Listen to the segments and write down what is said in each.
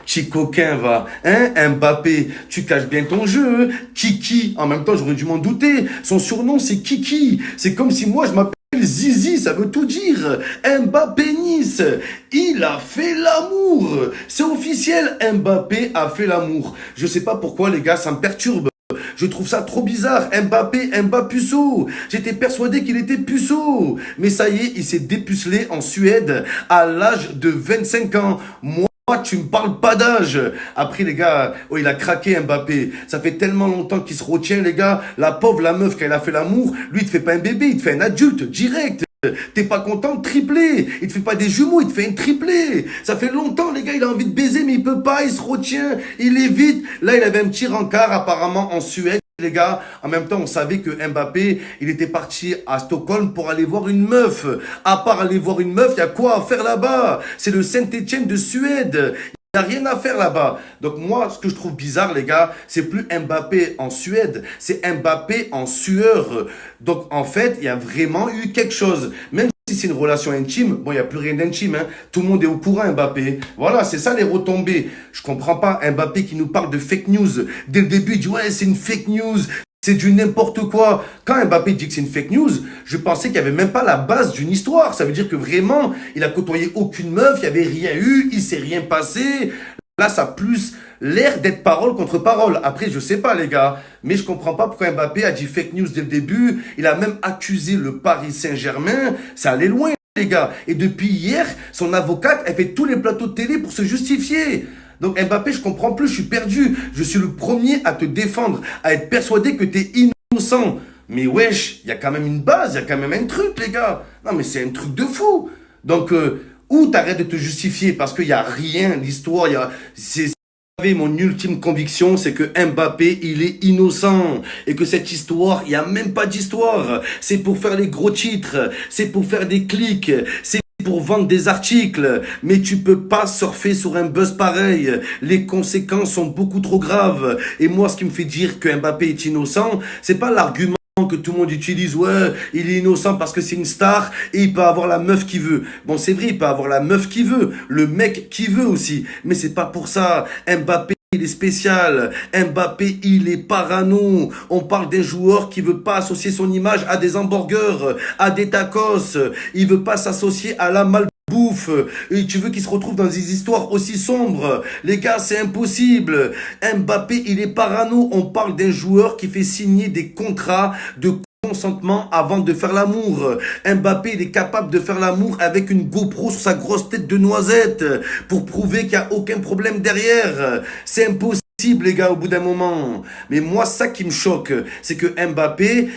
Petit coquin, va. Hein, Mbappé, tu caches bien ton jeu. Hein. Kiki, en même temps, j'aurais dû m'en douter. Son surnom, c'est Kiki. C'est comme si moi, je m'appelle Zizi, ça veut tout dire. Mbappé Nice, il a fait l'amour. C'est officiel, Mbappé a fait l'amour. Je sais pas pourquoi, les gars, ça me perturbe. Je trouve ça trop bizarre. Mbappé, Puceau. J'étais persuadé qu'il était puceau. Mais ça y est, il s'est dépucelé en Suède à l'âge de 25 ans. Moi, tu me parles pas d'âge. Après, les gars, oh, il a craqué Mbappé. Ça fait tellement longtemps qu'il se retient, les gars. La pauvre, la meuf, quand elle a fait l'amour, lui, il te fait pas un bébé, il te fait un adulte, direct. T'es pas content, triplé. Il te fait pas des jumeaux, il te fait un triplé. Ça fait longtemps, les gars, il a envie de baiser, mais il peut pas, il se retient, il évite. Là, il avait un petit rencard, apparemment, en Suède. Les gars, en même temps, on savait que Mbappé, il était parti à Stockholm pour aller voir une meuf. À part aller voir une meuf, il y a quoi à faire là-bas? C'est le Saint-Étienne de Suède. Il n'y a rien à faire là-bas. Donc moi, ce que je trouve bizarre, les gars, c'est plus Mbappé en Suède, c'est Mbappé en sueur. Donc en fait, il y a vraiment eu quelque chose. Même si c'est une relation intime, bon, il n'y a plus rien d'intime. Hein. Tout le monde est au courant, Mbappé. Voilà, c'est ça les retombées. Je comprends pas Mbappé qui nous parle de fake news. Dès le début, il dit ouais, c'est une fake news. C'est du n'importe quoi. Quand Mbappé dit que c'est une fake news, je pensais qu'il n'y avait même pas la base d'une histoire. Ça veut dire que vraiment, il a côtoyé aucune meuf, il n'y avait rien eu, il s'est rien passé. Là, ça a plus l'air d'être parole contre parole. Après, je sais pas, les gars. Mais je comprends pas pourquoi Mbappé a dit fake news dès le début. Il a même accusé le Paris Saint-Germain. Ça allait loin, les gars. Et depuis hier, son avocate, elle fait tous les plateaux de télé pour se justifier. Donc Mbappé, je comprends plus, je suis perdu. Je suis le premier à te défendre, à être persuadé que t'es innocent. Mais wesh, il y a quand même une base, il y a quand même un truc, les gars. Non, mais c'est un truc de fou. Donc, ou t'arrêtes de te justifier parce qu'il y a rien, l'histoire, il y a... C'est... Vous savez, mon ultime conviction, c'est que Mbappé, il est innocent. Et que cette histoire, il n'y a même pas d'histoire. C'est pour faire les gros titres. C'est pour faire des clics. C'est pour vendre des articles, mais tu peux pas surfer sur un buzz pareil. Les conséquences sont beaucoup trop graves. Et moi, ce qui me fait dire que Mbappé est innocent, c'est pas l'argument que tout le monde utilise, ouais, il est innocent parce que c'est une star et il peut avoir la meuf qu'il veut. Bon, c'est vrai, il peut avoir la meuf qu'il veut, le mec qu'il veut aussi, mais c'est pas pour ça. Mbappé, il est spécial. Mbappé, il est parano. On parle d'un joueur qui veut pas associer son image à des hamburgers, à des tacos. Il veut pas s'associer à la malbouffe. Et tu veux qu'il se retrouve dans des histoires aussi sombres. Les gars, c'est impossible. Mbappé, il est parano. On parle d'un joueur qui fait signer des contrats de consentement avant de faire l'amour. Mbappé, il est capable de faire l'amour avec une GoPro sur sa grosse tête de noisette pour prouver qu'il n'y a aucun problème derrière. C'est impossible, les gars, au bout d'un moment. Mais moi, ça qui me choque, c'est que Mbappé,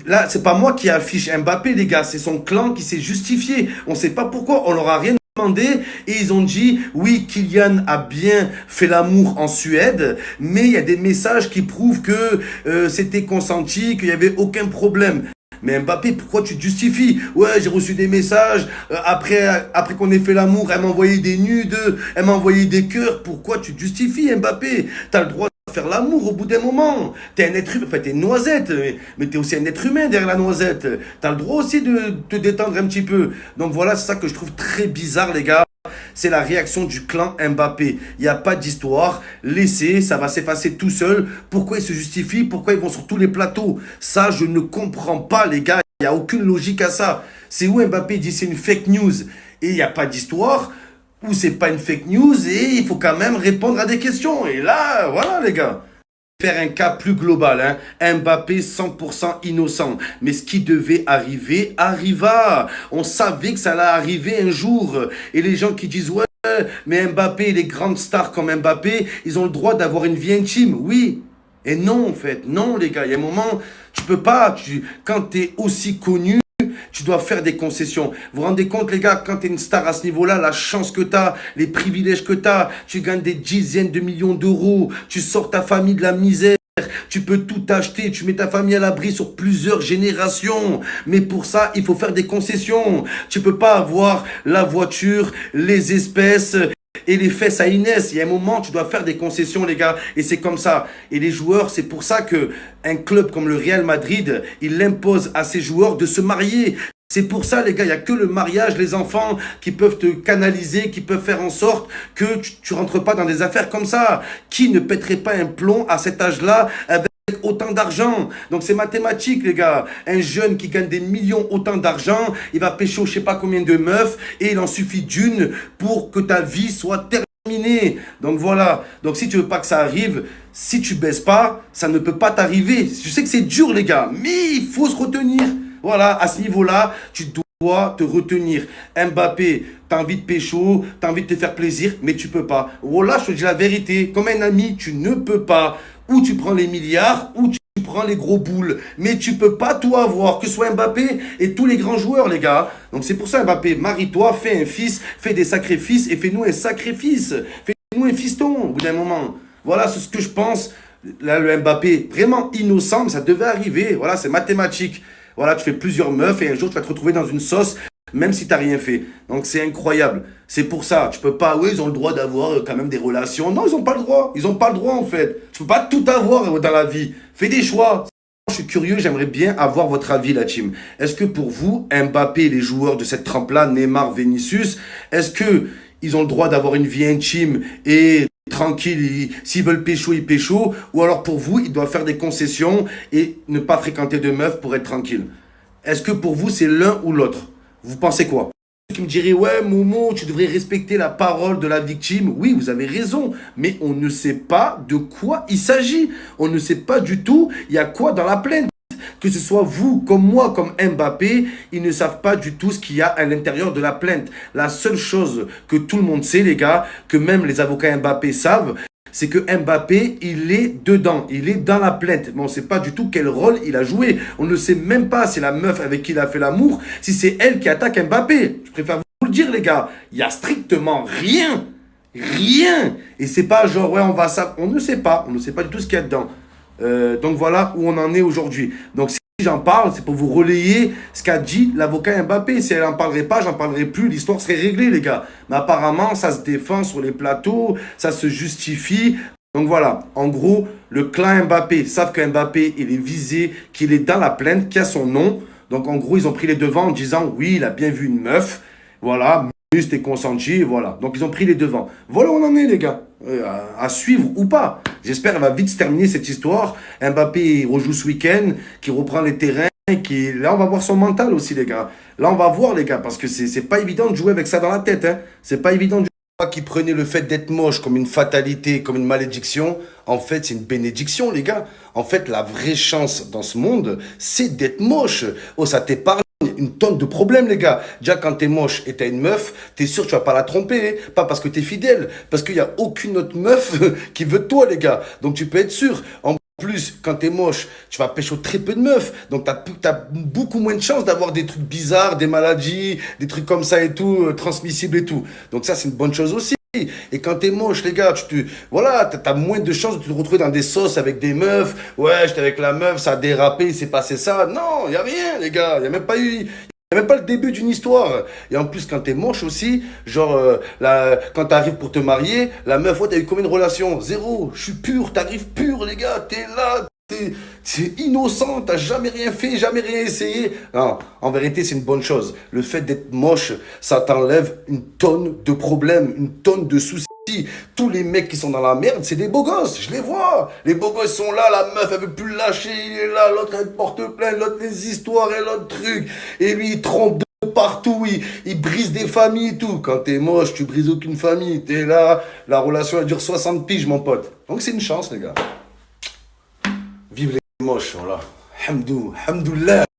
là, c'est pas moi qui affiche Mbappé, les gars, c'est son clan qui s'est justifié. On sait pas pourquoi, on leur a rien demandé et ils ont dit oui, Kylian a bien fait l'amour en Suède, mais il y a des messages qui prouvent que c'était consenti, qu'il y avait aucun problème. Mais Mbappé, pourquoi tu te justifies? Ouais, j'ai reçu des messages, après qu'on ait fait l'amour, elle m'a envoyé des nudes, elle m'a envoyé des cœurs. Pourquoi tu te justifies, Mbappé? T'as le droit de faire l'amour au bout d'un moment. T'es un être humain, enfin t'es une noisette, mais t'es aussi un être humain derrière la noisette. T'as le droit aussi de te détendre un petit peu. Donc voilà, c'est ça que je trouve très bizarre, les gars. C'est la réaction du clan Mbappé. Il n'y a pas d'histoire. Laissez, ça va s'effacer tout seul. Pourquoi ils se justifient? Pourquoi ils vont sur tous les plateaux? Ça, je ne comprends pas, les gars. Il n'y a aucune logique à ça. C'est où Mbappé dit c'est une fake news et il n'y a pas d'histoire, ou c'est pas une fake news et il faut quand même répondre à des questions. Et là, voilà, les gars. Faire un cas plus global, hein. Mbappé 100% innocent. Mais ce qui devait arriver, arriva. On savait que ça allait arriver un jour. Et les gens qui disent, ouais, mais Mbappé, les grandes stars comme Mbappé, ils ont le droit d'avoir une vie intime. Oui. Et non, en fait. Non, les gars. Il y a un moment, tu peux pas. Quand t'es aussi connu, tu dois faire des concessions. Vous vous rendez compte, les gars, quand tu es une star à ce niveau-là, la chance que tu as, les privilèges que tu as, tu gagnes des dizaines de millions d'euros, tu sors ta famille de la misère, tu peux tout acheter, tu mets ta famille à l'abri sur plusieurs générations. Mais pour ça, il faut faire des concessions. Tu peux pas avoir la voiture, les espèces et les fesses à Inès. Il y a un moment, tu dois faire des concessions, les gars. Et c'est comme ça. Et les joueurs, c'est pour ça que un club comme le Real Madrid, il impose à ses joueurs de se marier. C'est pour ça, les gars, il n'y a que le mariage, les enfants qui peuvent te canaliser, qui peuvent faire en sorte que tu rentres pas dans des affaires comme ça. Qui ne pèterait pas un plomb à cet âge-là avec autant d'argent? Donc c'est mathématique, les gars. Un jeune qui gagne des millions, autant d'argent, il va pécho je sais pas combien de meufs et il en suffit d'une pour que ta vie soit terminée. Donc voilà. Donc si tu veux pas que ça arrive, si tu baisses pas, ça ne peut pas t'arriver. Je sais que c'est dur, les gars, mais il faut se retenir. Voilà, à ce niveau-là, tu dois te retenir. Mbappé, t'as envie de pécho, t'as envie de te faire plaisir, mais tu peux pas. Voilà, je te dis la vérité. Comme un ami, tu ne peux pas. Ou tu prends les milliards, ou tu prends les gros boules. Mais tu peux pas tout avoir, que ce soit Mbappé et tous les grands joueurs, les gars. Donc c'est pour ça, Mbappé, marie-toi, fais un fils, fais des sacrifices et fais-nous un sacrifice. Fais-nous un fiston au bout d'un moment. Voilà, c'est ce que je pense. Là, le Mbappé, vraiment innocent, mais ça devait arriver. Voilà, c'est mathématique. Voilà, tu fais plusieurs meufs et un jour tu vas te retrouver dans une sauce, même si tu n'as rien fait. Donc c'est incroyable. C'est pour ça, tu peux pas, oui, ils ont le droit d'avoir quand même des relations. Non, ils n'ont pas le droit. Ils n'ont pas le droit en fait. Tu peux pas tout avoir dans la vie. Fais des choix. Je suis curieux, j'aimerais bien avoir votre avis, la team. Est-ce que pour vous, Mbappé et les joueurs de cette trempe-là, Neymar, Vinicius, est-ce que ils ont le droit d'avoir une vie intime et tranquille, s'ils veulent pécho, ils pécho, ou alors pour vous, ils doivent faire des concessions et ne pas fréquenter de meufs pour être tranquille? Est-ce que pour vous, c'est l'un ou l'autre? Vous pensez quoi? Qui me dirait, ouais, Momo, tu devrais respecter la parole de la victime. Oui, vous avez raison, mais on ne sait pas de quoi il s'agit. On ne sait pas du tout, il y a quoi dans la plainte. Que ce soit vous, comme moi, comme Mbappé, ils ne savent pas du tout ce qu'il y a à l'intérieur de la plainte. La seule chose que tout le monde sait, les gars, que même les avocats Mbappé savent, c'est que Mbappé, il est dedans, il est dans la plainte. Mais on ne sait pas du tout quel rôle il a joué. On ne sait même pas si la meuf avec qui il a fait l'amour, si c'est elle qui attaque Mbappé. Je préfère vous le dire, les gars. Il n'y a strictement rien. Rien. Et c'est pas genre, ouais, on va ça. On ne sait pas. On ne sait pas du tout ce qu'il y a dedans. Donc voilà où on en est aujourd'hui. Donc si j'en parle, c'est pour vous relayer ce qu'a dit l'avocat Mbappé. Si elle n'en parlerait pas, j'en parlerai plus. L'histoire serait réglée, les gars. Mais apparemment, ça se défend sur les plateaux, ça se justifie. Donc voilà, en gros, le clan Mbappé savent que Mbappé, il est visé, qu'il est dans la plainte, qu'il a son nom. Donc en gros, ils ont pris les devants en disant, oui, il a bien vu une meuf. Voilà, juste et consenti, voilà. Donc ils ont pris les devants. Voilà où on en est, les gars. À suivre ou pas. J'espère qu'elle va vite se terminer cette histoire. Mbappé rejoue ce week-end, qui reprend les terrains. Là, on va voir son mental aussi, les gars. Là, on va voir, les gars, parce que c'est pas évident de jouer avec ça dans la tête. Hein. C'est pas évident de jouer. Qui prenait le fait d'être moche comme une fatalité, comme une malédiction, en fait, c'est une bénédiction, les gars. En fait, la vraie chance dans ce monde, c'est d'être moche. Oh, ça t'épargne une tonne de problèmes, les gars. Déjà, quand t'es moche et t'as une meuf, t'es sûr que tu vas pas la tromper. Pas parce que t'es fidèle, parce qu'il y a aucune autre meuf qui veut de toi, les gars. Donc, tu peux être sûr. En plus, quand t'es moche, tu vas pêcher très peu de meufs. Donc, t'as beaucoup moins de chances d'avoir des trucs bizarres, des maladies, des trucs comme ça et tout, transmissibles et tout. Donc, ça, c'est une bonne chose aussi. Et quand t'es moche, les gars, voilà, t'as moins de chances de te retrouver dans des sauces avec des meufs. Ouais, j'étais avec la meuf, ça a dérapé, il s'est passé ça. Non, y a rien, les gars. Y a même pas eu, y a même pas le début d'une histoire. Et en plus, quand t'es moche aussi, genre, quand t'arrives pour te marier, la meuf, ouais, t'as eu combien de relations? Zéro. Je suis pur, t'arrives pur, les gars. T'es là. C'est innocent, t'as jamais rien fait, jamais rien essayé. Non, en vérité, c'est une bonne chose. Le fait d'être moche, ça t'enlève une tonne de problèmes, une tonne de soucis. Tous les mecs qui sont dans la merde, c'est des beaux gosses, je les vois. Les beaux gosses sont là, la meuf, elle veut plus le lâcher, il est là, l'autre, elle porte plainte, l'autre, les histoires et l'autre truc. Et lui, il trompe de partout, il brise des familles et tout. Quand t'es moche, tu brises aucune famille. T'es là, la relation, elle dure 60 piges, mon pote. Donc c'est une chance, les gars. Vive les moches, voilà. Hamdou, hamdoullah.